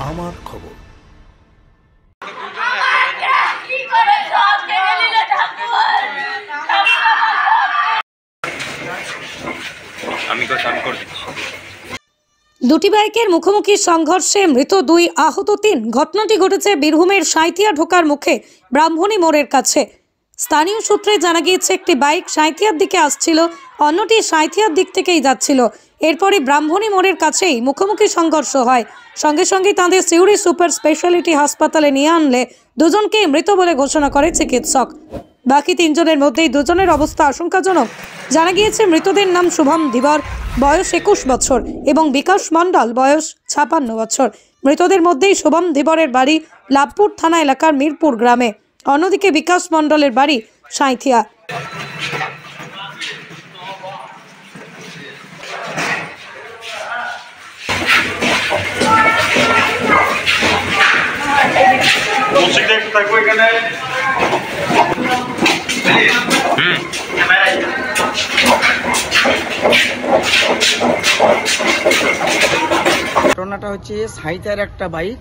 আমার খবর। দুটি বাইকের মুখোমুখি সংঘর্ষে মৃত 2, আহত 3। ঘটনাটি ঘটেছে বীরভূমের সাঁইথিয়া ঢোকার মুখে ব্রাহ্মণী মোড়ের কাছে। স্থানীয় সূত্রে জানা গিয়েছে একটি বাইক সাঁইথিয়ার দিকে আসছিল, অন্যটি সাঁইথিয়ার দিক থেকেই যাচ্ছিল। এরপরই ব্রাহ্মণী মোড়ের কাছেই মুখোমুখি সংঘর্ষ হয়। সঙ্গে সঙ্গে তাদের সিউড়ি সুপার স্পেশালিটি হাসপাতালে নিয়ে আনলে দুজনকে মৃত বলে ঘোষণা করে চিকিৎসক। বাকি 3 জনের মধ্যেই 2 জনের অবস্থা আশঙ্কাজনক। জানা গিয়েছে মৃতদের নাম শুভম ধীবর, বয়স 21 বছর এবং বিকাশ মণ্ডল, বয়স 56 বছর। মৃতদের মধ্যেই শুভম ধীবরের বাড়ি লাভপুর থানা এলাকার মিরপুর গ্রামে, অন্যদিকে বিকাশ মণ্ডলের বাড়ি সাঁইথিয়া। ঘটনাটা হচ্ছে সাঁইথিয়ার একটা বাইক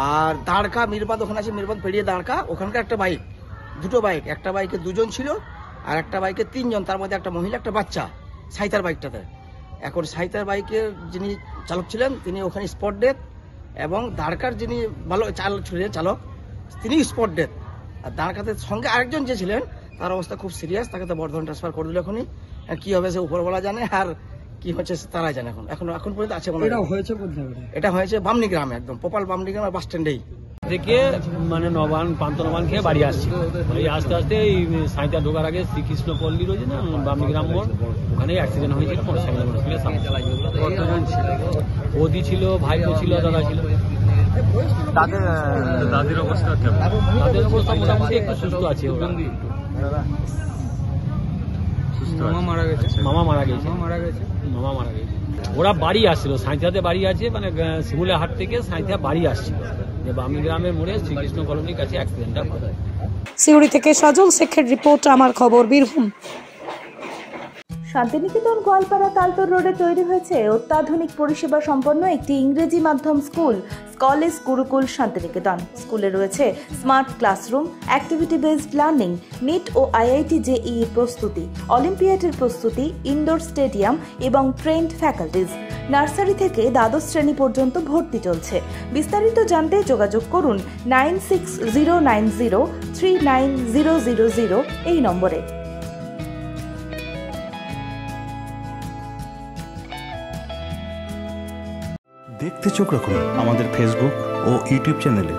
আর দাঁড়কা মিরবাদ, ওখানে আছে মিরবাদ পেরিয়ে দাঁড়কা, ওখানকার একটা বাইক, দুটো বাইক, একটা বাইকে 2 জন ছিল আর একটা বাইকে 3 জন, তার মধ্যে একটা মহিলা একটা বাচ্চা সাঁইথিয়ার বাইকটাতে। এখন সাঁইথিয়ার বাইকের যিনি চালক ছিলেন তিনি ওখানে স্পট ডেথ, এবং দাঁড়কার যিনি ভালো চালক তিনি স্পট ডেথ। আর দাঁড়কাতে সঙ্গে আরেকজন যে ছিলেন তার অবস্থা খুব সিরিয়াস, তাকে তো বর্ধমান ট্রান্সফার করে দিল এখনই। কি হবে সে উপরবেলা জানে, আর কি হচ্ছে তারাই জানে। এখন পর্যন্ত আছে এটা হয়েছে বামনি গ্রামে, একদম পোপাল বামনি গ্রামের বাস স্ট্যান্ডেই থেকে মানে পান্ত নবান খেয়ে বাড়ি আসছি। বাড়ি আস্তে আস্তে এই সাঁইথিয়া ঢোকার আগে শ্রীকৃষ্ণ পল্লী রয়েছে না, বামনি গ্রাম মোড়, ওখানে অ্যাক্সিডেন্ট হয়েছিল। বৌদি ছিল, ভাইপো ছিল, দাদা ছিল। দাদির অবস্থা মোটামুটি একটু সুস্থ আছে। মামা মারা গেছে। ওরা বাড়ি আসছিল, সাঁইথিয়াতে বাড়ি আছে, মানে শিমুলা হাট থেকে সাঁইথিয়া বাড়ি আসছিল, যে বামনি গ্রামের মোড়ে শ্রীকৃষ্ণ কলোনির কাছে অ্যাক্সিডেন্টটা হয়। সিউড়ি থেকে সজল শেখের রিপোর্ট, আমার খবর, বীরভূম। শান্তিনিকেতন গোয়ালপাড়া তালতর রোডে তৈরি হয়েছে অত্যাধুনিক পরিষেবা সম্পন্ন একটি ইংরেজি মাধ্যম স্কুল, কলেজ গুরুকুল শান্তিনিকেতন। স্কুলে রয়েছে smart classroom, activity based learning, NEET ও আইআইটি জেইই প্রস্তুতি, অলিম্পিয়াডের প্রস্তুতি, ইনডোর স্টেডিয়াম এবং ট্রেন্ড ফ্যাকাল্টিজ। নার্সারি থেকে দ্বাদশ শ্রেণী পর্যন্ত ভর্তি চলছে। বিস্তারিত জানতে যোগাযোগ করুন 9609039000 এই নম্বরে। দেখতে চোখ রাখুন আমাদের ফেসবুক ও ইউটিউব চ্যানেলে।